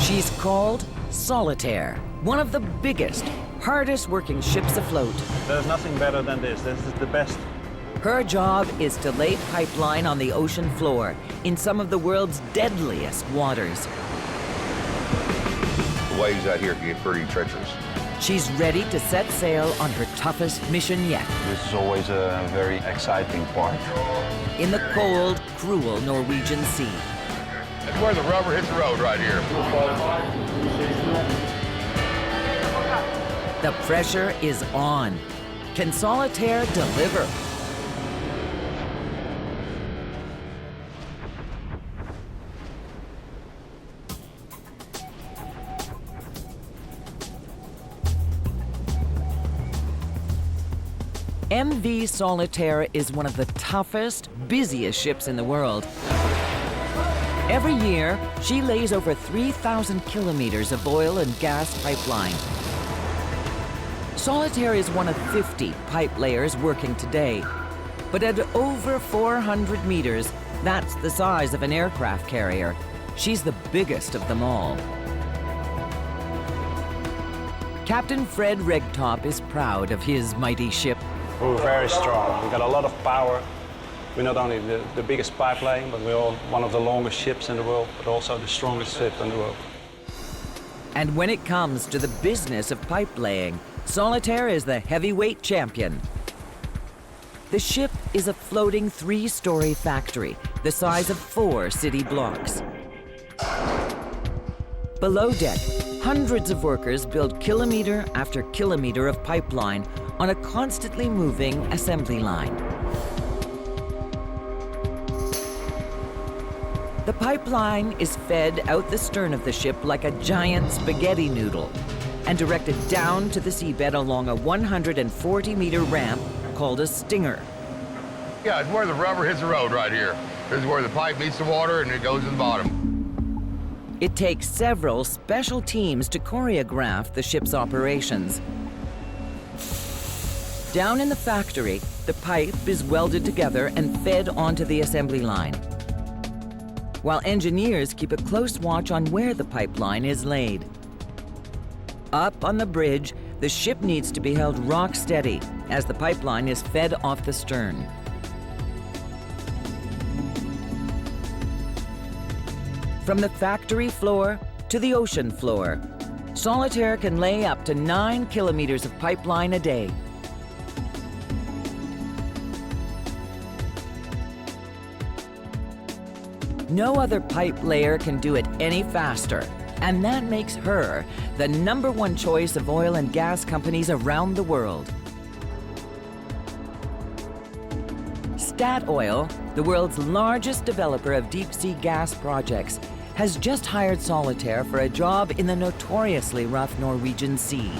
She's called Solitaire, one of the biggest, hardest working ships afloat. There's nothing better than this. This is the best. Her job is to lay pipeline on the ocean floor in some of the world's deadliest waters. The waves out here can get pretty treacherous. She's ready to set sail on her toughest mission yet. This is always a very exciting part. In the cold, cruel Norwegian Sea. That's where the rubber hits the road right here. The pressure is on. Can Solitaire deliver? MV Solitaire is one of the toughest, busiest ships in the world. Every year, she lays over 3,000 kilometers of oil and gas pipeline. Solitaire is one of 50 pipe layers working today. But at over 400 meters, that's the size of an aircraft carrier. She's the biggest of them all. Captain Fred Regtop is proud of his mighty ship. We're very strong. We've got a lot of power. We're not only the biggest pipe laying, but we're all one of the longest ships in the world, but also the strongest ship in the world. And when it comes to the business of pipe laying, Solitaire is the heavyweight champion. The ship is a floating 3-story factory, the size of 4 city blocks. Below deck, hundreds of workers build kilometer after kilometer of pipeline on a constantly moving assembly line. The pipeline is fed out the stern of the ship like a giant spaghetti noodle and directed down to the seabed along a 140-meter ramp called a stinger. Yeah, it's where the rubber hits the road right here. This is where the pipe meets the water and it goes to the bottom. It takes several special teams to choreograph the ship's operations. Down in the factory, the pipe is welded together and fed onto the assembly line, while engineers keep a close watch on where the pipeline is laid. Up on the bridge, the ship needs to be held rock steady as the pipeline is fed off the stern. From the factory floor to the ocean floor, Solitaire can lay up to 9 kilometers of pipeline a day. No other pipe layer can do it any faster, and that makes her the #1 choice of oil and gas companies around the world. Statoil, the world's largest developer of deep-sea gas projects, has just hired Solitaire for a job in the notoriously rough Norwegian Sea.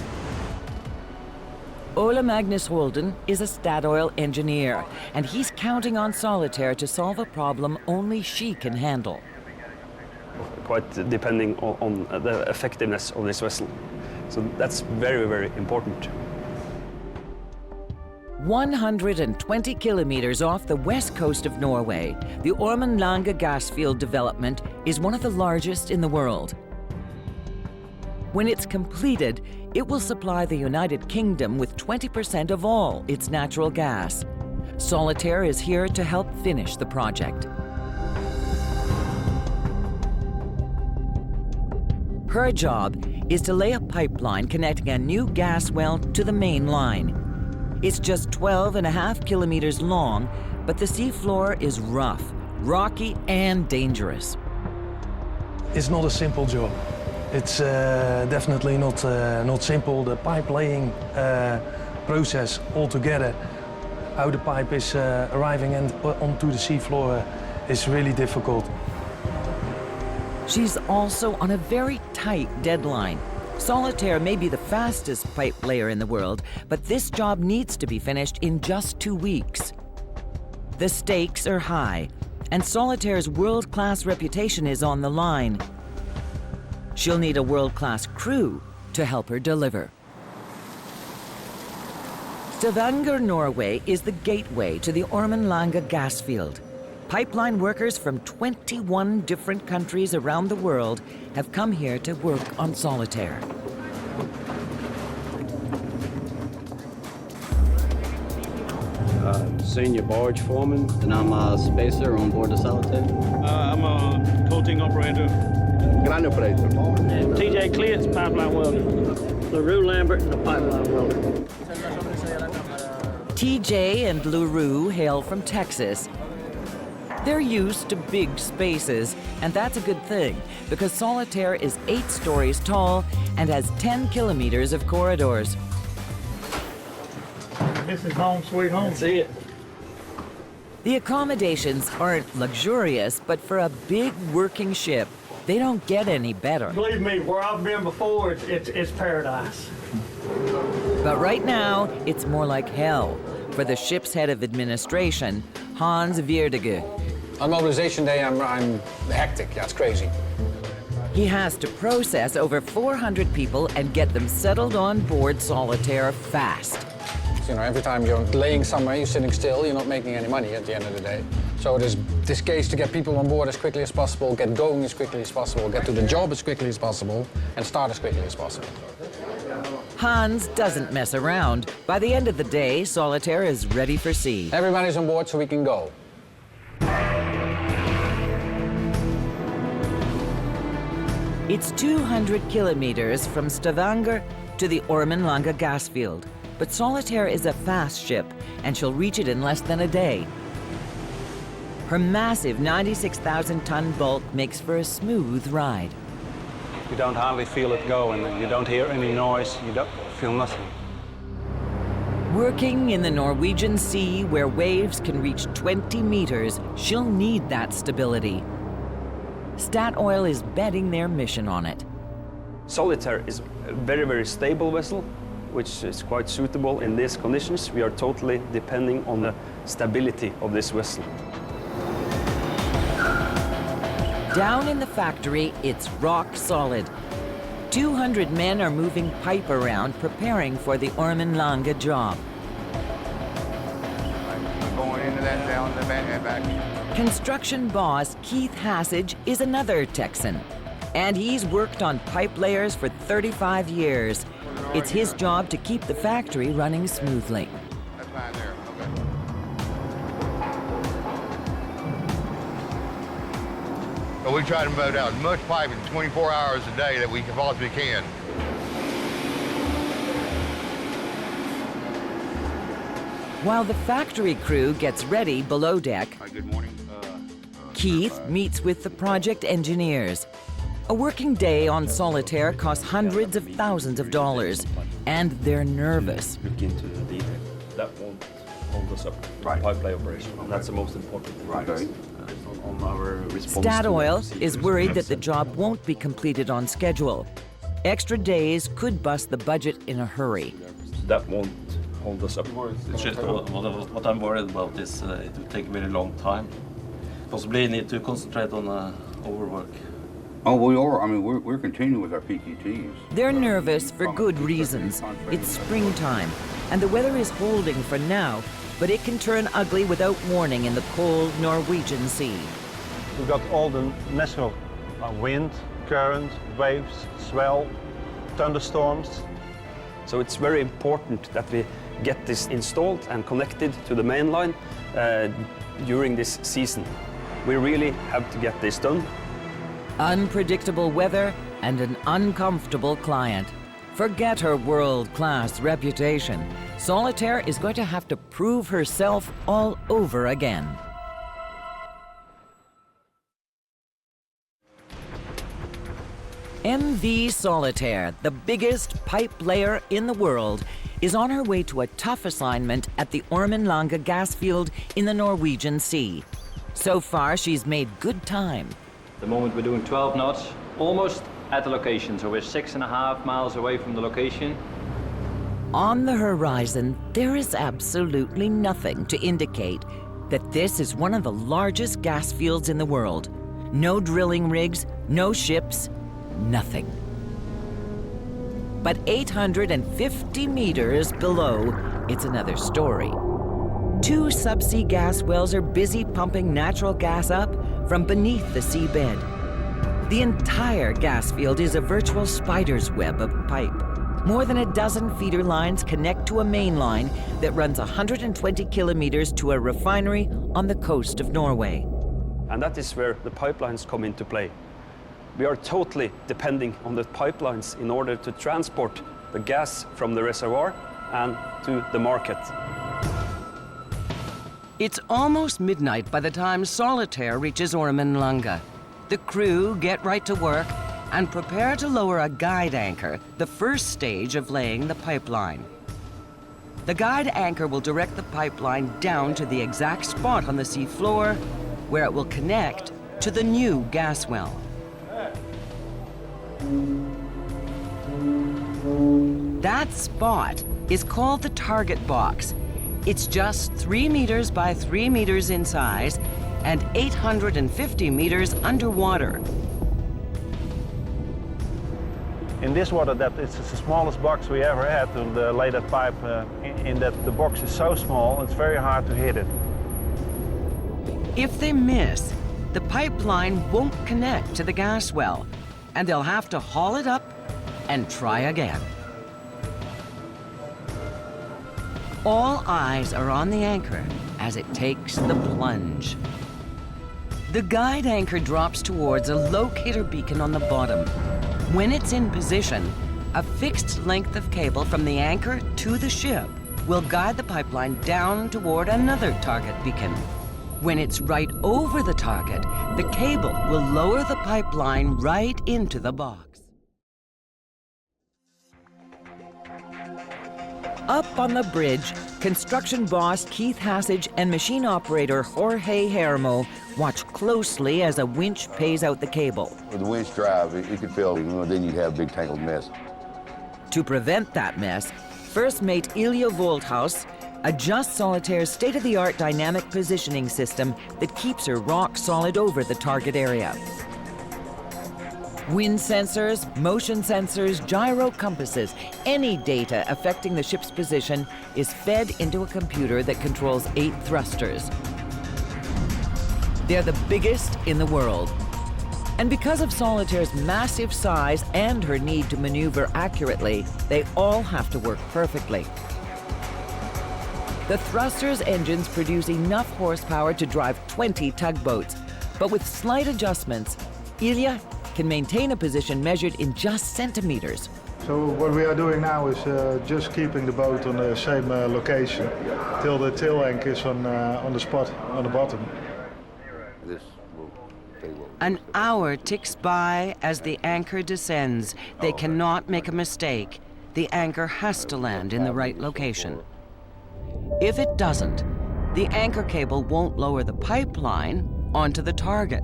Ole Magnus Holden is a Statoil engineer, and he's counting on Solitaire to solve a problem only she can handle. Quite depending on the effectiveness of this vessel. So that's very, very important. 120 kilometers off the west coast of Norway, the Ormen Lange gas field development is one of the largest in the world. When it's completed, it will supply the United Kingdom with 20% of all its natural gas. Solitaire is here to help finish the project. Her job is to lay a pipeline connecting a new gas well to the main line. It's just 12.5 kilometers long, but the seafloor is rough, rocky, and dangerous. It's not a simple job. It's definitely not simple. The pipe laying process altogether, how the pipe is arriving onto the seafloor, is really difficult. She's also on a very tight deadline. Solitaire may be the fastest pipe layer in the world, but this job needs to be finished in just 2 weeks. The stakes are high, and Solitaire's world-class reputation is on the line. She'll need a world-class crew to help her deliver. Stavanger, Norway is the gateway to the Ormen Lange gas field. Pipeline workers from 21 different countries around the world have come here to work on Solitaire. Senior barge foreman. And I'm a spacer on board the Solitaire. I'm a coating operator. Ground operator. TJ Clint's pipeline welder. LaRue Lambert, a pipeline welder. TJ and LaRue hail from Texas. They're used to big spaces, and that's a good thing, because Solitaire is 8 stories tall and has 10 kilometers of corridors. This is home sweet home. See it. The accommodations aren't luxurious, but for a big working ship, they don't get any better. Believe me, where I've been before, it's paradise. But right now, it's more like hell for the ship's head of administration, Hans Weerdege. On mobilization day, I'm hectic. Yeah, it's crazy. He has to process over 400 people and get them settled on board Solitaire fast. You know, every time you're laying somewhere, you're sitting still, you're not making any money at the end of the day. So there's this case to get people on board as quickly as possible, get going as quickly as possible, get to the job as quickly as possible, and start as quickly as possible. Hans doesn't mess around. By the end of the day, Solitaire is ready for sea. Everybody's on board so we can go. It's 200 kilometers from Stavanger to the Ormenlange gas field. But Solitaire is a fast ship, and she'll reach it in less than a day. Her massive 96,000-ton bulk makes for a smooth ride. You don't hardly feel it go, and you don't hear any noise, you don't feel nothing. Working in the Norwegian Sea, where waves can reach 20 meters, she'll need that stability. Statoil is betting their mission on it. Solitaire is a very, very stable vessel, which is quite suitable in these conditions. We are totally depending on the stability of this vessel. Down in the factory, it's rock solid. 200 men are moving pipe around, preparing for the Ormenlange job. Going into that down the back. Construction boss Keith Hassage is another Texan, and he's worked on pipe layers for 35 years. It's his job to keep the factory running smoothly. That's fine there. Okay. So we try to move out as much pipe in 24 hours a day that we possibly can. While the factory crew gets ready below deck, Good morning. Keith meets with the project engineers. A working day on Solitaire costs hundreds of thousands of dollars, and they're nervous. Look into the detail. That won't hold us up. Right. Pipeline operation. That's the most important thing. Right. On our response. Statoil is worried that the job won't be completed on schedule. Extra days could bust the budget in a hurry. That won't hold us up. What I'm worried about is it will take a very long time. Possibly need to concentrate on overwork. Oh, we are. I mean, we're continuing with our PQTs. They're nervous for good reasons. It's springtime, and the weather is holding for now, but it can turn ugly without warning in the cold Norwegian Sea. We've got all the natural wind, current, waves, swell, thunderstorms. So it's very important that we get this installed and connected to the main line during this season. We really have to get this done. Unpredictable weather and an uncomfortable client. Forget her world-class reputation. Solitaire is going to have to prove herself all over again. MV Solitaire, the biggest pipe layer in the world, is on her way to a tough assignment at the Ormenlange gas field in the Norwegian Sea. So far, she's made good time. At the moment we're doing 12 knots, almost at the location, so we're 6.5 miles away from the location. On the horizon, there is absolutely nothing to indicate that this is one of the largest gas fields in the world. No drilling rigs, no ships, nothing. But 850 meters below, it's another story. 2 subsea gas wells are busy pumping natural gas up from beneath the seabed. The entire gas field is a virtual spider's web of pipe. More than a dozen feeder lines connect to a main line that runs 120 kilometers to a refinery on the coast of Norway. And that is where the pipelines come into play. We are totally depending on the pipelines in order to transport the gas from the reservoir and to the market. It's almost midnight by the time Solitaire reaches Ormen. The crew get right to work and prepare to lower a guide anchor, the first stage of laying the pipeline. The guide anchor will direct the pipeline down to the exact spot on the sea floor where it will connect to the new gas well. That spot is called the target box. It's just 3 meters by 3 meters in size and 850 meters underwater. In this water depth, it's the smallest box we ever had to lay that pipe in that the box is so small, it's very hard to hit it. If they miss, the pipeline won't connect to the gas well, and they'll have to haul it up and try again. All eyes are on the anchor as it takes the plunge. The guide anchor drops towards a locator beacon on the bottom. When it's in position, a fixed length of cable from the anchor to the ship will guide the pipeline down toward another target beacon. When it's right over the target, the cable will lower the pipeline right into the box. Up on the bridge, construction boss Keith Hassage and machine operator Jorge Hermo watch closely as a winch pays out the cable. With the winch drive, it could fail, then you'd have a big tangled mess. To prevent that mess, first mate Ilya Volthaus adjusts Solitaire's state-of-the-art dynamic positioning system that keeps her rock solid over the target area. Wind sensors, motion sensors, gyro compasses, any data affecting the ship's position is fed into a computer that controls 8 thrusters. They're the biggest in the world. And because of Solitaire's massive size and her need to maneuver accurately, they all have to work perfectly. The thrusters' engines produce enough horsepower to drive 20 tugboats, but with slight adjustments, Ilya can maintain a position measured in just centimeters. So what we are doing now is just keeping the boat on the same location till the tail anchor is on the spot on the bottom. An hour ticks by as the anchor descends. They cannot make a mistake. The anchor has to land in the right location. If it doesn't, the anchor cable won't lower the pipeline onto the target.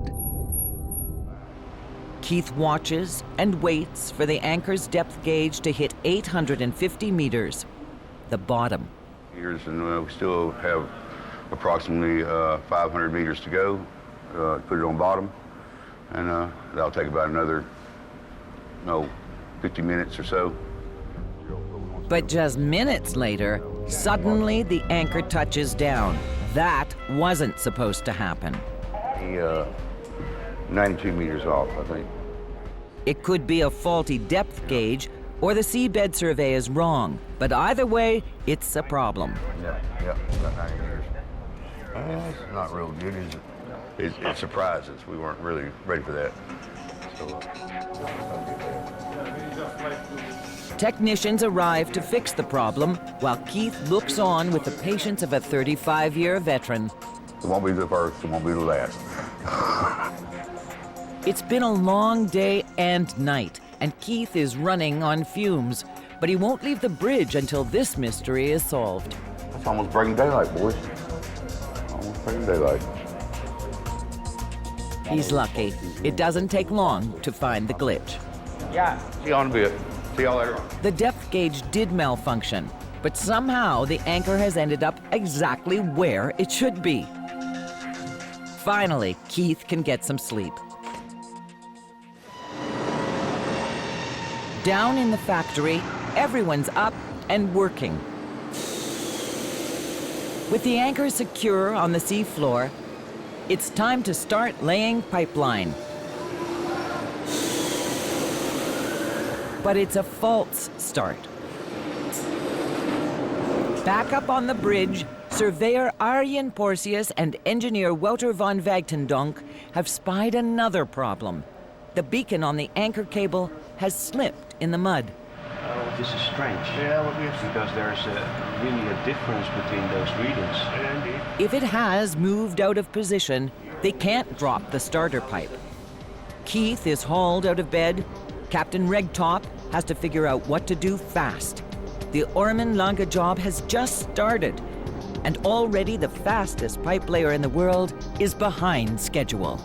Keith watches and waits for the anchor's depth gauge to hit 850 meters, the bottom. And we still have approximately 500 meters to go, put it on bottom, and that'll take about another 50 minutes or so. But just minutes later, suddenly the anchor touches down. That wasn't supposed to happen. 92 meters off, I think. It could be a faulty depth gauge, or the seabed survey is wrong. But either way, it's a problem. Yeah, about 90 meters. It's not real good, is it? It surprised us. We weren't really ready for that. Technicians arrive to fix the problem, while Keith looks on with the patience of a 35-year veteran. It won't be the first, it won't be the last. It's been a long day and night, and Keith is running on fumes, but he won't leave the bridge until this mystery is solved. It's almost breaking daylight, boys. Almost breaking daylight. He's lucky. It doesn't take long to find the glitch. Yeah. See you in a bit. See y'all later. The depth gauge did malfunction, but somehow the anchor has ended up exactly where it should be. Finally, Keith can get some sleep. Down in the factory, everyone's up and working. With the anchor secure on the sea floor, it's time to start laying pipeline. But it's a false start. Back up on the bridge, surveyor Arjen Porcius and engineer Wouter van Wagtendonk have spied another problem. The beacon on the anchor cable has slipped in the mud. Oh, this is strange. Yeah, because there's really a difference between those readings. Yeah, indeed. If it has moved out of position, they can't drop the starter pipe. Keith is hauled out of bed. Captain Regtop has to figure out what to do fast. The Ormen Lange job has just started, and already the fastest pipe layer in the world is behind schedule.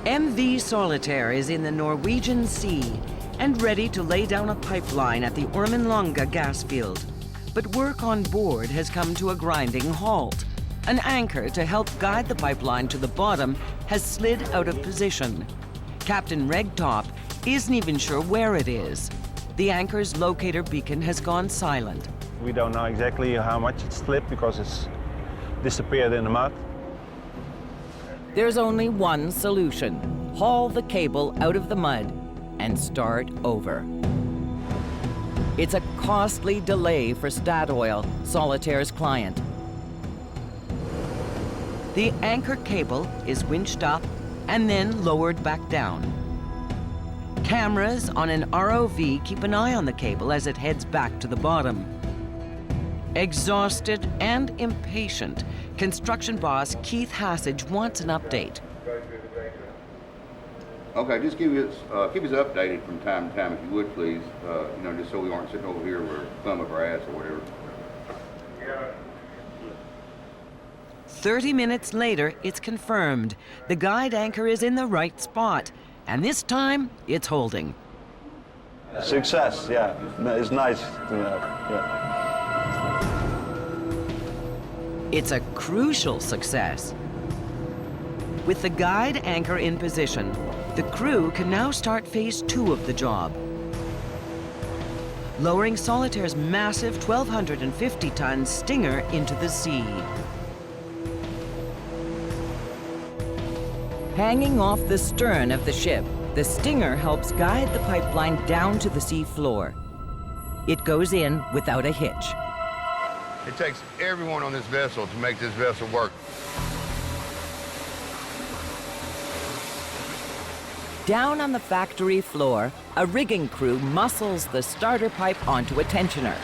MV Solitaire is in the Norwegian Sea and ready to lay down a pipeline at the Ormen Lange gas field. But work on board has come to a grinding halt. An anchor to help guide the pipeline to the bottom has slid out of position. Captain Regtop isn't even sure where it is. The anchor's locator beacon has gone silent. We don't know exactly how much it slipped because it's disappeared in the mud. There's only one solution: haul the cable out of the mud and start over. It's a costly delay for Statoil, Solitaire's client. The anchor cable is winched up and then lowered back down. Cameras on an ROV keep an eye on the cable as it heads back to the bottom. Exhausted and impatient, construction boss Keith Hassage wants an update. Okay, just keep us updated from time to time, if you would, please. Just so we aren't sitting over here with a thumb of our ass or whatever. 30 minutes later, it's confirmed. The guide anchor is in the right spot, and this time, it's holding. Success, yeah. It's nice to know, yeah. It's a crucial success. With the guide anchor in position, the crew can now start phase 2 of the job. Lowering Solitaire's massive 1,250-ton Stinger into the sea. Hanging off the stern of the ship, the Stinger helps guide the pipeline down to the sea floor. It goes in without a hitch. It takes everyone on this vessel to make this vessel work. Down on the factory floor, a rigging crew muscles the starter pipe onto a tensioner.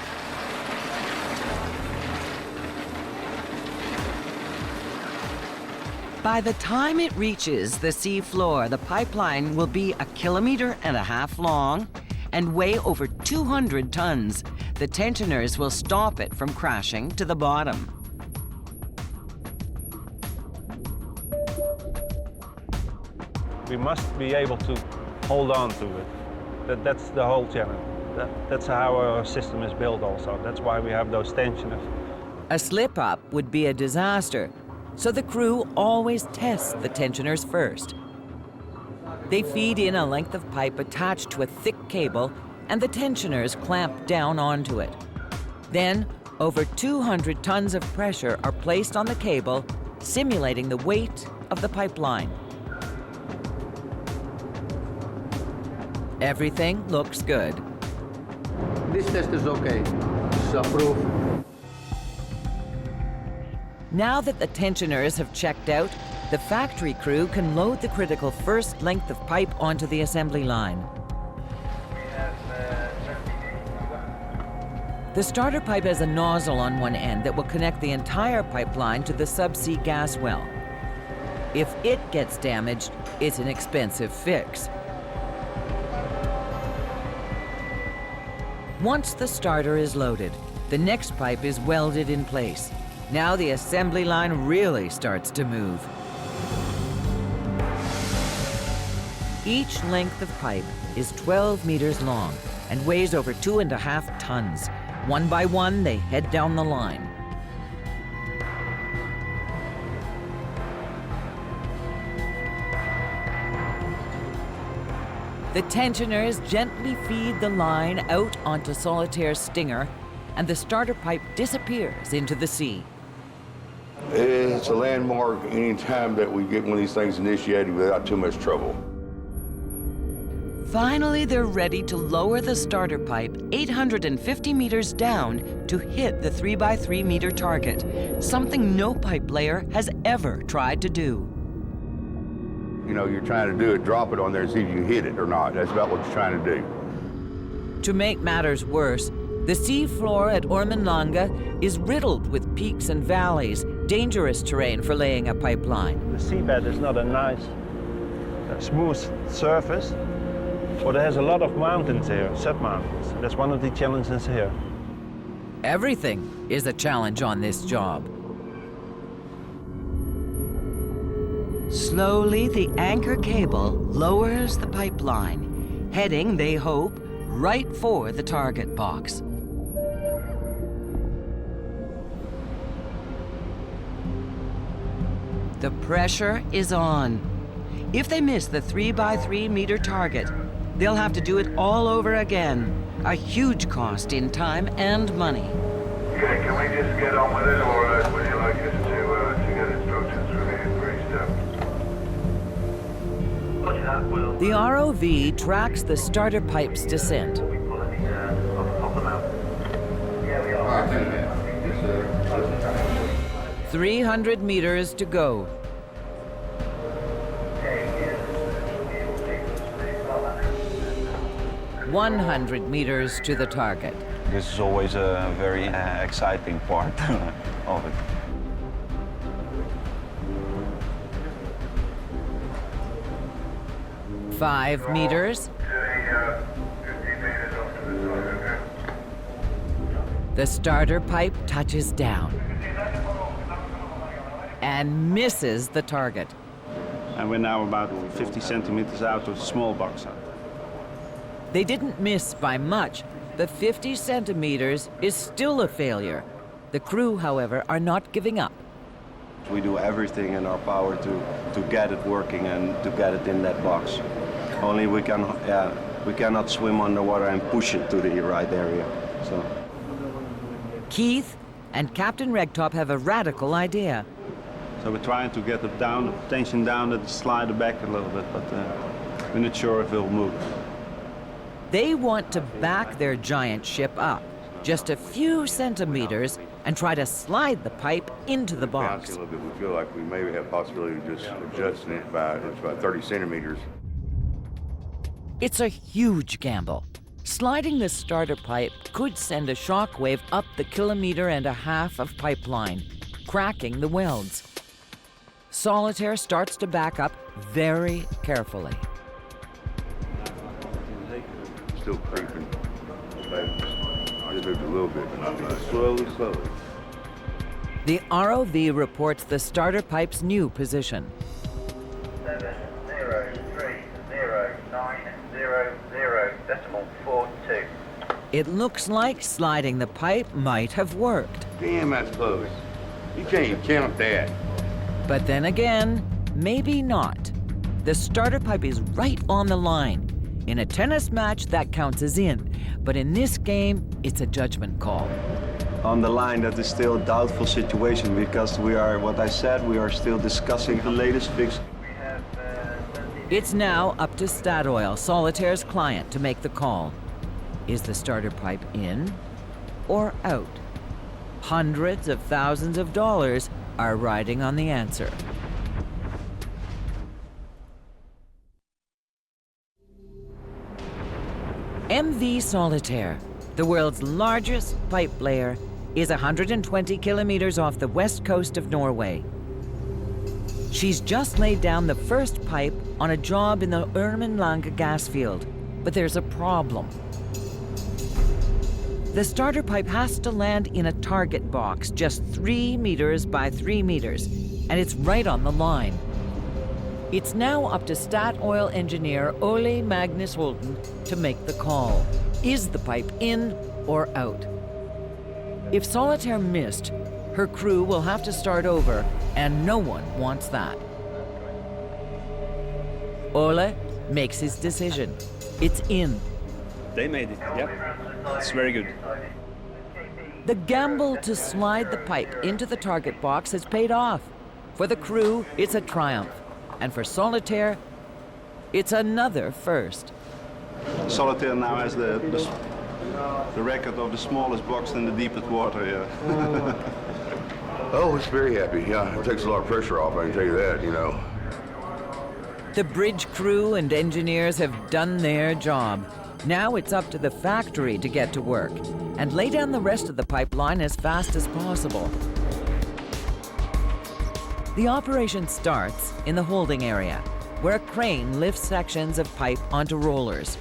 By the time it reaches the sea floor, the pipeline will be 1.5 kilometers long and weigh over 200 tons. The tensioners will stop it from crashing to the bottom. We must be able to hold on to it. That's the whole challenge. That's how our system is built also. That's why we have those tensioners. A slip-up would be a disaster, so the crew always tests the tensioners first. They feed in a length of pipe attached to a thick cable, and the tensioners clamp down onto it. Then, over 200 tons of pressure are placed on the cable, simulating the weight of the pipeline. Everything looks good. This test is okay. It's approved. Now that the tensioners have checked out, the factory crew can load the critical first length of pipe onto the assembly line. The starter pipe has a nozzle on one end that will connect the entire pipeline to the subsea gas well. If it gets damaged, it's an expensive fix. Once the starter is loaded, the next pipe is welded in place. Now the assembly line really starts to move. Each length of pipe is 12 meters long and weighs over 2.5 tons. One by one, they head down the line. The tensioners gently feed the line out onto Solitaire's stinger, and the starter pipe disappears into the sea. It's a landmark any time that we get one of these things initiated without too much trouble. Finally, they're ready to lower the starter pipe 850 meters down to hit the 3x3 meter target, something no pipe layer has ever tried to do. You know, you're trying to do it, drop it on there and see if you can hit it or not. That's about what you're trying to do. To make matters worse, the sea floor at Ormenlange is riddled with peaks and valleys, dangerous terrain for laying a pipeline. The seabed is not a nice, smooth surface, but it has a lot of mountains here, sub-mountains. That's one of the challenges here. Everything is a challenge on this job. Slowly, the anchor cable lowers the pipeline, heading, they hope, right for the target box. The pressure is on. If they miss the 3x3 meter target, they'll have to do it all over again. A huge cost in time and money. Okay, can we just get on with it, or would you like us to get instructions from you for each step? The ROV tracks the starter pipe's descent. 300 meters to go. "100 meters to the target." This is always a very exciting part of it. "5 meters. The starter pipe touches down and misses the target. And we're now about 50 centimeters out of the small box. They didn't miss by much. The 50 centimeters is still a failure. The crew, however, are not giving up. We do everything in our power to get it working and to get it in that box. Only we cannot swim underwater and push it to the right area. So. Keith and Captain Regtop have a radical idea. So we're trying to get it down, the tension down, and slide it back a little bit, but we're not sure if it'll move. They want to back their giant ship up just a few centimeters and try to slide the pipe into the box. Bouncing a little bit, we feel like we maybe have possibility of just adjusting it by about 30 centimeters. It's a huge gamble. Sliding the starter pipe could send a shock wave up the 1.5 kilometers of pipeline, cracking the welds. Solitaire starts to back up very carefully. Still creeping. I just moved a little bit, but not much. Slowly. The ROV reports the starter pipe's new position. 7030900.42. It looks like sliding the pipe might have worked. Damn, that's close. You can't even count that. But then again, maybe not. The starter pipe is right on the line. In a tennis match, that counts as in. But in this game, it's a judgment call. On the line, that is still a doubtful situation because we are still discussing the latest fix. It's now up to Statoil, Solitaire's client, to make the call. Is the starter pipe in or out? Hundreds of thousands of dollars are riding on the answer. MV Solitaire, the world's largest pipe layer, is 120 kilometers off the west coast of Norway. She's just laid down the first pipe on a job in the Ormenlange gas field, but there's a problem. The starter pipe has to land in a target box just 3 meters by 3 meters, and it's right on the line. It's now up to Statoil engineer Ole Magnus Holden to make the call. Is the pipe in or out? If Solitaire missed, her crew will have to start over, and no one wants that. Ole makes his decision. It's in. They made it, yep. It's very good. The gamble to slide the pipe into the target box has paid off. For the crew, it's a triumph. And for Solitaire, it's another first. Solitaire now has the record of the smallest box in the deepest water, yeah. Oh, it's very happy, yeah. It takes a lot of pressure off, I can tell you that, you know. The bridge crew and engineers have done their job. Now it's up to the factory to get to work and lay down the rest of the pipeline as fast as possible. The operation starts in the holding area, where a crane lifts sections of pipe onto rollers.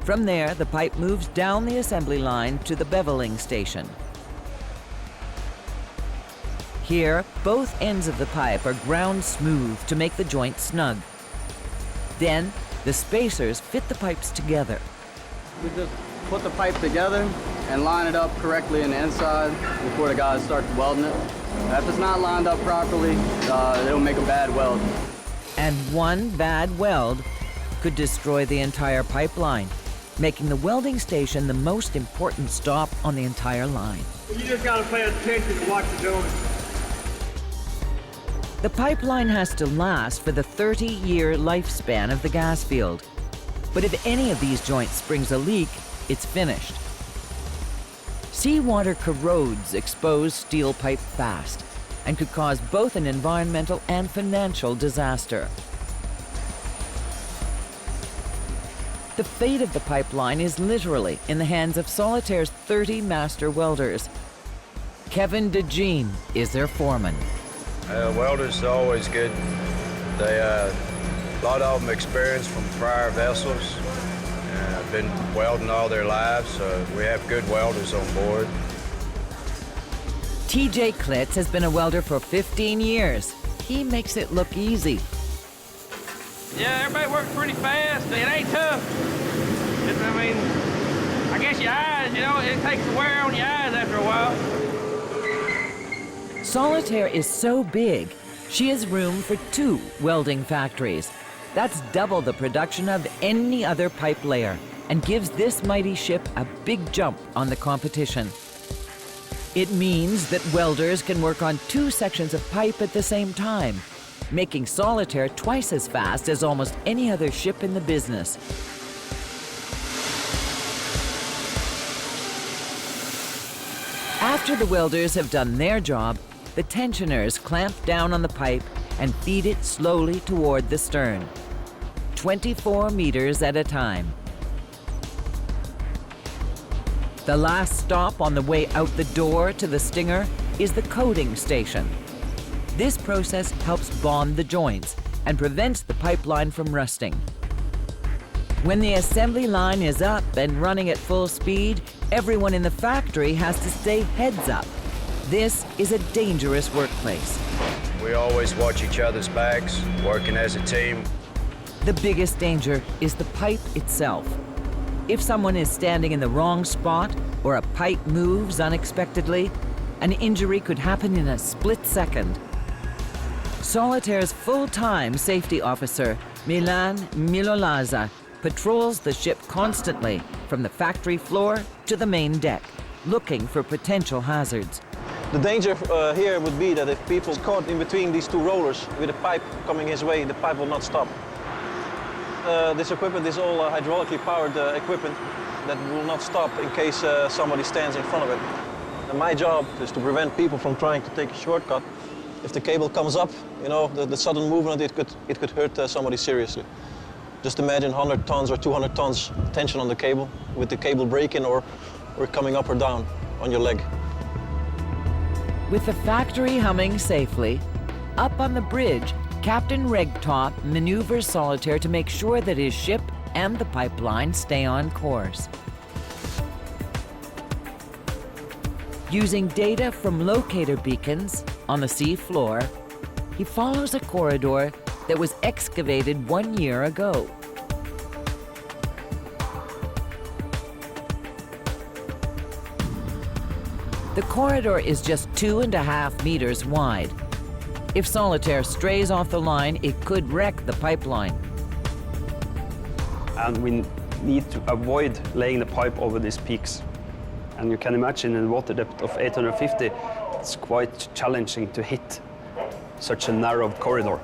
From there, the pipe moves down the assembly line to the beveling station. Here, both ends of the pipe are ground smooth to make the joint snug. Then, the spacers fit the pipes together. We just put the pipe together and line it up correctly in the inside before the guys start welding it. If it's not lined up properly, it'll make a bad weld. And one bad weld could destroy the entire pipeline, making the welding station the most important stop on the entire line. You just gotta pay attention to what you're doing. The pipeline has to last for the 30-year lifespan of the gas field. But if any of these joints springs a leak, it's finished. Seawater corrodes exposed steel pipe fast and could cause both an environmental and financial disaster. The fate of the pipeline is literally in the hands of Solitaire's 30 master welders. Kevin DeJean is their foreman. Welders are always good. They, a lot of them experienced from prior vessels. Been welding all their lives, so we have good welders on board. TJ Klitz has been a welder for 15 years. He makes it look easy. Yeah, everybody works pretty fast. It ain't tough. I guess your eyes, it takes the wear on your eyes after a while. Solitaire is so big, she has room for 2 welding factories. That's double the production of any other pipe layer and gives this mighty ship a big jump on the competition. It means that welders can work on 2 sections of pipe at the same time, making Solitaire twice as fast as almost any other ship in the business. After the welders have done their job, the tensioners clamp down on the pipe and feed it slowly toward the stern, 24 meters at a time. The last stop on the way out the door to the stinger is the coating station. This process helps bond the joints and prevents the pipeline from rusting. When the assembly line is up and running at full speed, everyone in the factory has to stay heads up. This is a dangerous workplace. We always watch each other's backs, working as a team. The biggest danger is the pipe itself. If someone is standing in the wrong spot or a pipe moves unexpectedly, an injury could happen in a split second. Solitaire's full-time safety officer, Milan Milolaza, patrols the ship constantly from the factory floor to the main deck, looking for potential hazards. The danger here would be that if people caught in between these 2 rollers with a pipe coming his way, the pipe will not stop. This equipment is all hydraulically powered equipment that will not stop in case somebody stands in front of it. And my job is to prevent people from trying to take a shortcut. If the cable comes up, the sudden movement, it could hurt somebody seriously. Just imagine 100 tons or 200 tons tension on the cable, with the cable breaking or coming up or down on your leg. With the factory humming safely, up on the bridge, Captain Regtop maneuvers Solitaire to make sure that his ship and the pipeline stay on course. Using data from locator beacons on the sea floor, he follows a corridor that was excavated 1 year ago. The corridor is just 2.5 meters wide. If Solitaire strays off the line, it could wreck the pipeline. and we need to avoid laying the pipe over these peaks. And you can imagine in a water depth of 850, it's quite challenging to hit such a narrow corridor.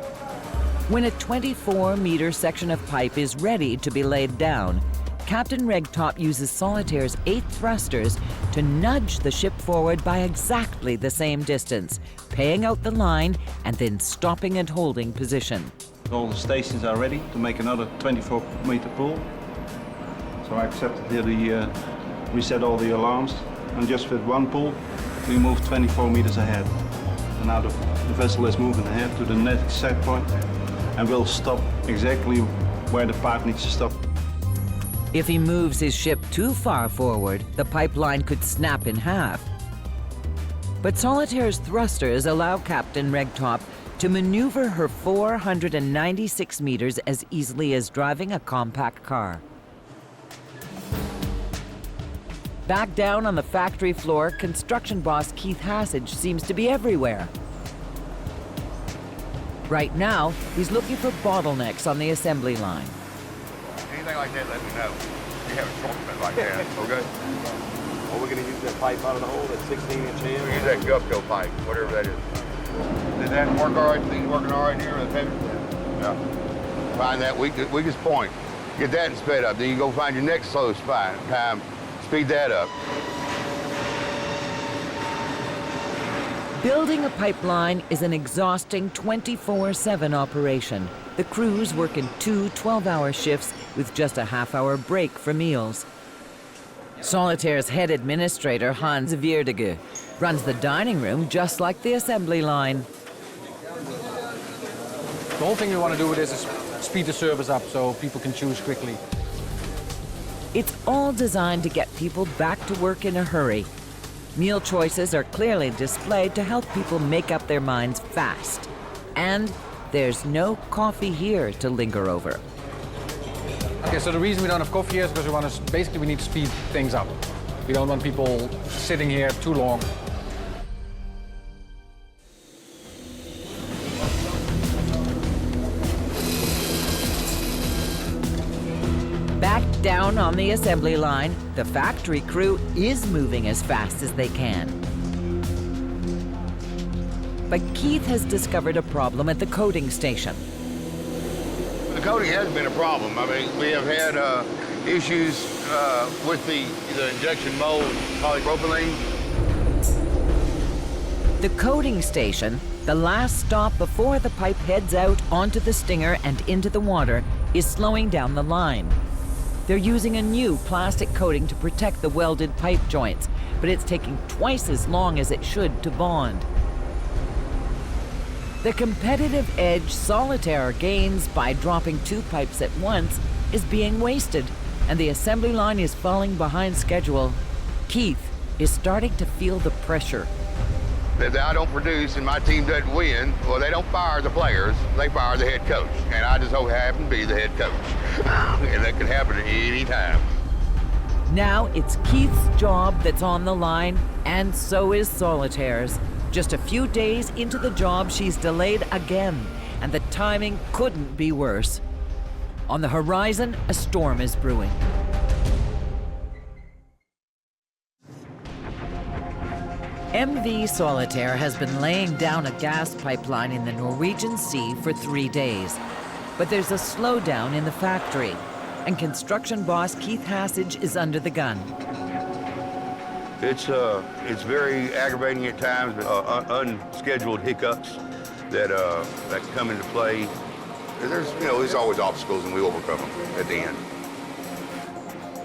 When a 24-meter section of pipe is ready to be laid down, Captain Regtop uses Solitaire's 8 thrusters to nudge the ship forward by exactly the same distance, paying out the line and then stopping and holding position. All the stations are ready to make another 24-meter pull. So I accepted here the reset all the alarms, and just with one pull, we move 24 meters ahead. And now the vessel is moving ahead to the next set point, and will stop exactly where the pipe needs to stop. If he moves his ship too far forward, the pipeline could snap in half. But Solitaire's thrusters allow Captain Regtop to maneuver her 496 meters as easily as driving a compact car. Back down on the factory floor, construction boss Keith Hassage seems to be everywhere. Right now, he's looking for bottlenecks on the assembly line. Anything like that, let me know. We have a shortcut like that, okay? Are we going to use that pipe out of the hole, that 16-inch head? We use that Gupco pipe, whatever that is. Did that work all right? Things working all right here? Yeah. Find that weakest point. Get that and sped up. Then you go find your next slow spot time. Speed that up. Building a pipeline is an exhausting 24/7 operation. The crews work in 2 12-hour shifts with just a half-hour break for meals. Solitaire's head administrator, Hans Vierdege, runs the dining room just like the assembly line. The whole thing we want to do with this is speed the service up so people can choose quickly. It's all designed to get people back to work in a hurry. Meal choices are clearly displayed to help people make up their minds fast. And there's no coffee here to linger over. Okay, so the reason we don't have coffee here is because we need to speed things up. We don't want people sitting here too long. Back down on the assembly line, the factory crew is moving as fast as they can. But Keith has discovered a problem at the coating station. The coating has been a problem. I mean, we have had issues with the injection mold polypropylene. The coating station, the last stop before the pipe heads out onto the stinger and into the water, is slowing down the line. They're using a new plastic coating to protect the welded pipe joints, but it's taking twice as long as it should to bond. The competitive edge Solitaire gains by dropping 2 pipes at once is being wasted, and the assembly line is falling behind schedule. Keith is starting to feel the pressure. If I don't produce and my team doesn't win, well, they don't fire the players, they fire the head coach. And I just so happen to be the head coach. And that can happen at any time. Now it's Keith's job that's on the line, and so is Solitaire's. Just a few days into the job, she's delayed again, and the timing couldn't be worse. On the horizon, a storm is brewing. MV Solitaire has been laying down a gas pipeline in the Norwegian Sea for 3 days. But there's a slowdown in the factory, and construction boss Keith Hassage is under the gun. It's very aggravating at times, unscheduled hiccups that come into play. There's always obstacles, and we overcome them at the end.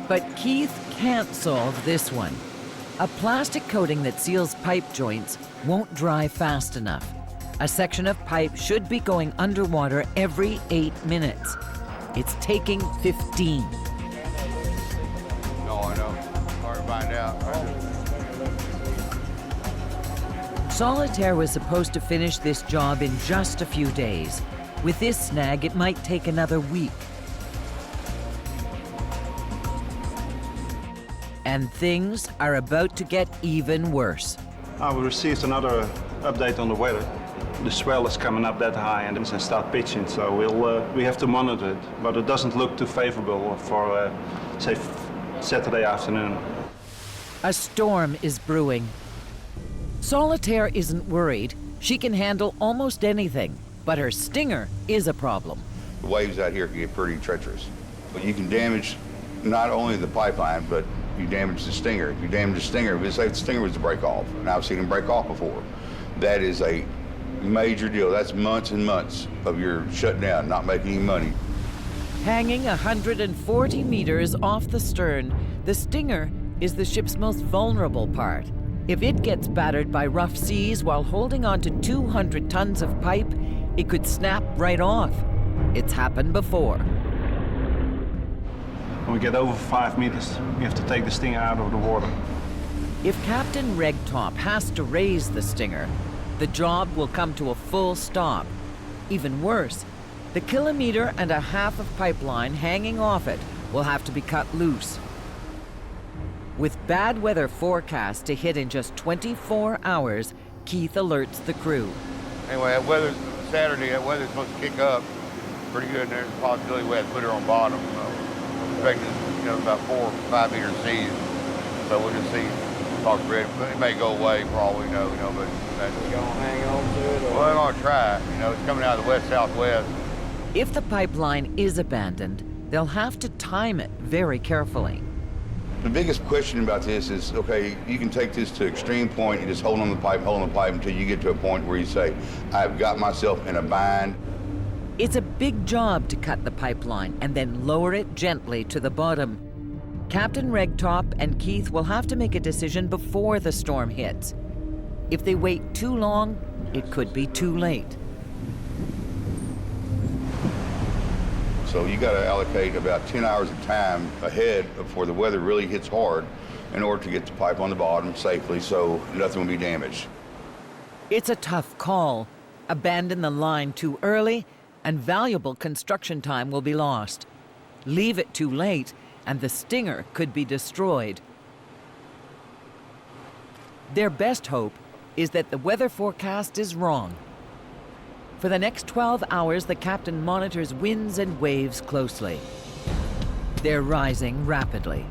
But Keith can't solve this one. A plastic coating that seals pipe joints won't dry fast enough. A section of pipe should be going underwater every 8 minutes. It's taking 15. No, I know. Hard to find out. Solitaire was supposed to finish this job in just a few days. With this snag, it might take another week. And things are about to get even worse. We received another update on the weather. the swell is coming up that high and then start pitching. So we have to monitor it, but it doesn't look too favorable for, say, Saturday afternoon. A storm is brewing. Solitaire isn't worried. She can handle almost anything, but her stinger is a problem. The waves out here can get pretty treacherous. But you can damage not only the pipeline, but you damage the stinger. If you damage the stinger, say the stinger was to break off, and I've seen them break off before, that is a major deal. That's months and months of your shutdown, not making any money. Hanging 140 meters off the stern, the stinger is the ship's most vulnerable part. If it gets battered by rough seas while holding on to 200 tons of pipe, it could snap right off. It's happened before. When we get over 5 meters, we have to take the stinger out of the water. If Captain Regtop has to raise the stinger, the job will come to a full stop. Even worse, the 1.5 kilometers of pipeline hanging off it will have to be cut loose. With bad weather forecast to hit in just 24 hours, Keith alerts the crew. Anyway, that weather, Saturday, that weather's supposed to kick up pretty good, and there's a possibility we have to put her on bottom. So we're expecting, about 4 or 5 meter seas. So we'll just see, talk to Red. It may go away for all we know, but that's gonna hang on to it? Well, we're gonna try. It's coming out of the west-southwest. If the pipeline is abandoned, they'll have to time it very carefully. The biggest question about this is, okay, you can take this to extreme point and just hold on the pipe until you get to a point where you say, I've got myself in a bind. It's a big job to cut the pipeline and then lower it gently to the bottom. Captain Regtop and Keith will have to make a decision before the storm hits. If they wait too long, it could be too late. So you got to allocate about 10 hours of time ahead before the weather really hits hard in order to get the pipe on the bottom safely so nothing will be damaged. It's a tough call. Abandon the line too early and valuable construction time will be lost. Leave it too late and the stinger could be destroyed. Their best hope is that the weather forecast is wrong. For the next 12 hours, the captain monitors winds and waves closely. They're rising rapidly.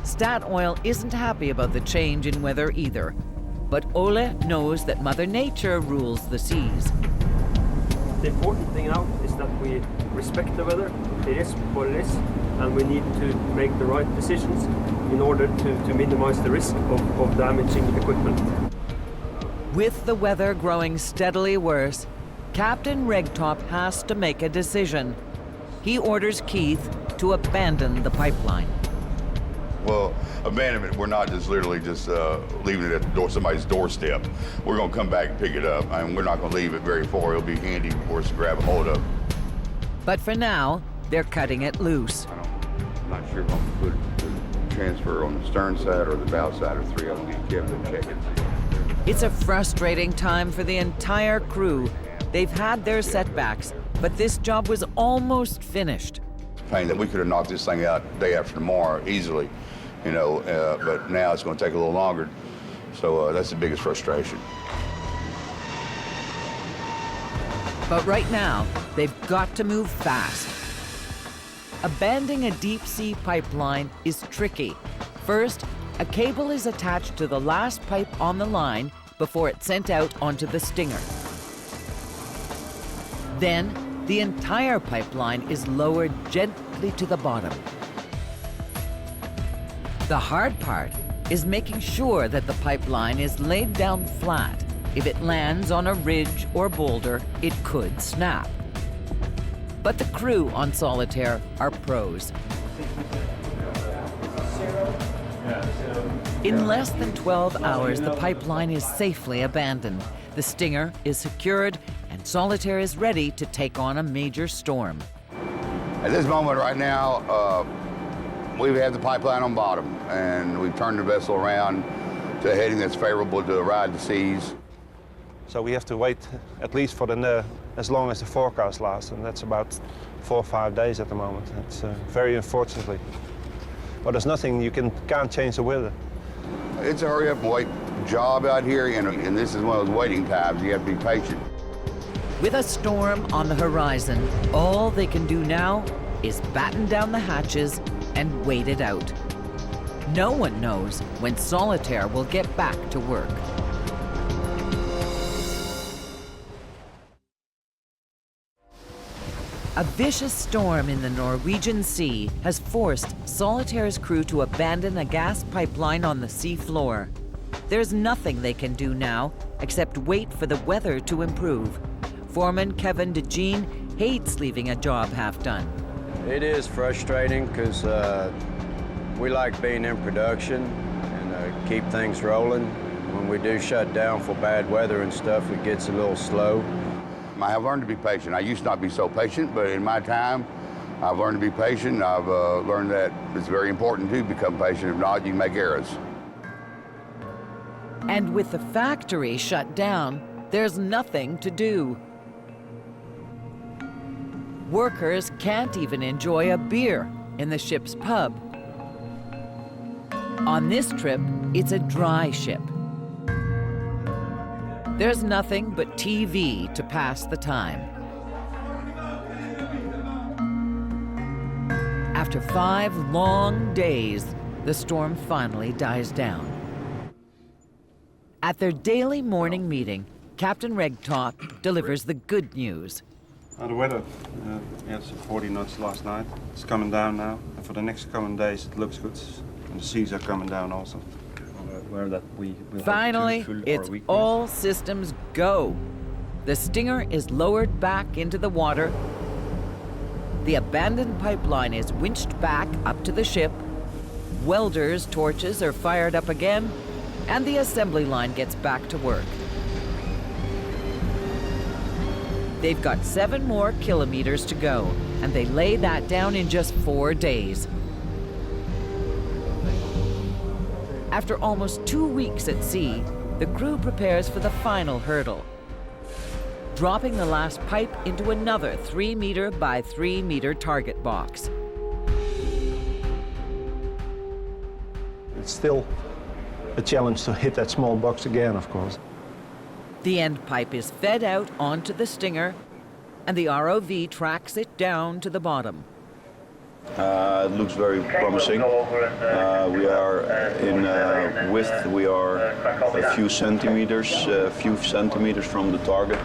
Statoil isn't happy about the change in weather either, but Ole knows that Mother Nature rules the seas. The important thing now is that we respect the weather. It is what it is, and we need to make the right decisions in order to minimize the risk of damaging equipment. With the weather growing steadily worse, Captain Regtop has to make a decision. He orders Keith to abandon the pipeline. Well, abandonment, we're not just literally leaving it at the door, somebody's doorstep. We're going to come back and pick it up, and we're not going to leave it very far. It'll be handy for us to grab a hold of. But for now, they're cutting it loose. I'm not sure if I'm going to put the transfer on the stern side or the bow side, or 3 of them. Get Kevin to check it. It's a frustrating time for the entire crew. They've had their setbacks, but this job was almost finished. Pain that we could have knocked this thing out day after tomorrow easily, but now it's going to take a little longer. So that's the biggest frustration. But right now, they've got to move fast. Abandoning a deep-sea pipeline is tricky. First, a cable is attached to the last pipe on the line before it's sent out onto the stinger. Then, the entire pipeline is lowered gently to the bottom. The hard part is making sure that the pipeline is laid down flat. If it lands on a ridge or boulder, it could snap. But the crew on Solitaire are pros. In less than 12 hours, the pipeline is safely abandoned. The stinger is secured, and Solitaire is ready to take on a major storm. At this moment right now, we have the pipeline on bottom, and we've turned the vessel around to a heading that's favorable to ride the seas. So we have to wait at least for as long as the forecast lasts, and that's about 4 or 5 days at the moment. It's very unfortunately. But there's nothing, you can't change the weather. It's a hurry up and wait job out here, and this is one of those waiting times. You have to be patient. With a storm on the horizon, all they can do now is batten down the hatches and wait it out. No one knows when Solitaire will get back to work. A vicious storm in the Norwegian Sea has forced Solitaire's crew to abandon a gas pipeline on the sea floor. There's nothing they can do now except wait for the weather to improve. Foreman Kevin DeJean hates leaving a job half done. It is frustrating because we like being in production and keep things rolling. When we do shut down for bad weather and stuff, it gets a little slow. I have learned to be patient. I used to not be so patient, but in my time, I've learned to be patient. I've learned that it's very important to become patient. If not, you can make errors. And with the factory shut down, there's nothing to do. Workers can't even enjoy a beer in the ship's pub. On this trip, it's a dry ship. There's nothing but TV to pass the time. After 5 long days, the storm finally dies down. At their daily morning meeting, Captain Regtop delivers the good news. The weather, it's 40 knots last night. It's coming down now, and for the next coming days it looks good, and the seas are coming down also. Finally, it's all systems go. The Stinger is lowered back into the water. The abandoned pipeline is winched back up to the ship. Welders' torches are fired up again, and the assembly line gets back to work. They've got 7 more kilometers to go, and they lay that down in just 4 days. After almost 2 weeks at sea, the crew prepares for the final hurdle, dropping the last pipe into another 3-meter by 3-meter target box. It's still a challenge to hit that small box again, of course. The end pipe is fed out onto the Stinger, and the ROV tracks it down to the bottom. It looks very promising. We are in width, we are a few centimeters from the target.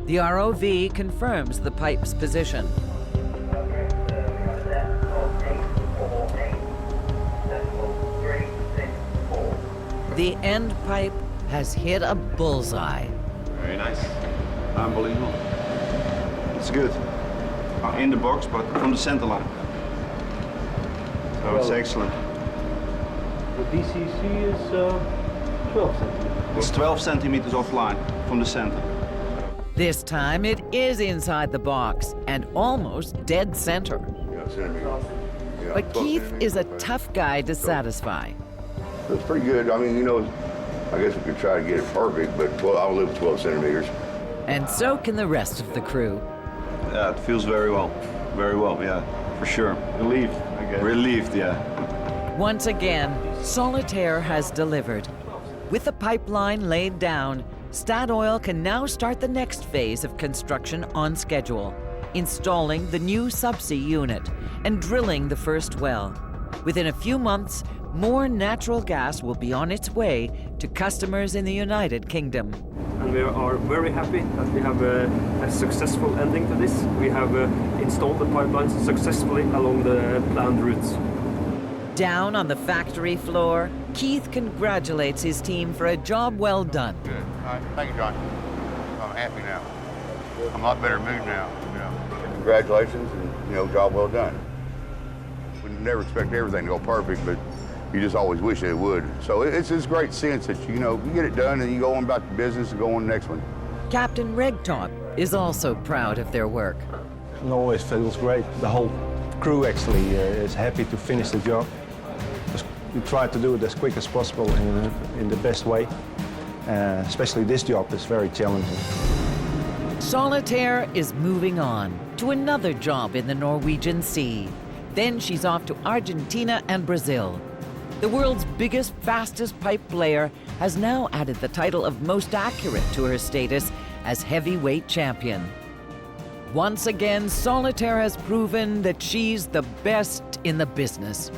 The ROV confirms the pipe's position. The end pipe has hit a bullseye. Very nice. Unbelievable. It's good. In the box, but from the center line. So it's excellent. The DCC is 12 centimeters. It's 12 centimeters offline from the center. This time it is inside the box and almost dead center. But Keith is a tough guy to satisfy. It's pretty good. I mean, you know, I guess we could try to get it perfect, but well, I'll live with 12 centimeters. And so can the rest of the crew. Yeah, it feels very well, yeah, for sure. Relieved, I guess. Relieved, yeah. Once again, Solitaire has delivered. With the pipeline laid down, Statoil can now start the next phase of construction on schedule, installing the new subsea unit and drilling the first well. Within a few months, more natural gas will be on its way to customers in the United Kingdom. And we are very happy that we have a successful ending to this. We have installed the pipelines successfully along the planned routes. Down on the factory floor, Keith congratulates his team for a job well done. Good. All right. Thank you, John. I'm happy now. I'm in a lot better mood now. You know. Congratulations, and job well done. We never expect everything to go perfect, but you just always wish it would. So it's this great sense that, you get it done and you go on about the business and go on the next one. Captain Regtop is also proud of their work. It always feels great. The whole crew actually is happy to finish the job. We try to do it as quick as possible in the best way. Especially this job is very challenging. Solitaire is moving on to another job in the Norwegian Sea. Then she's off to Argentina and Brazil. The world's biggest, fastest pipe player has now added the title of most accurate to her status as heavyweight champion. Once again, Solitaire has proven that she's the best in the business.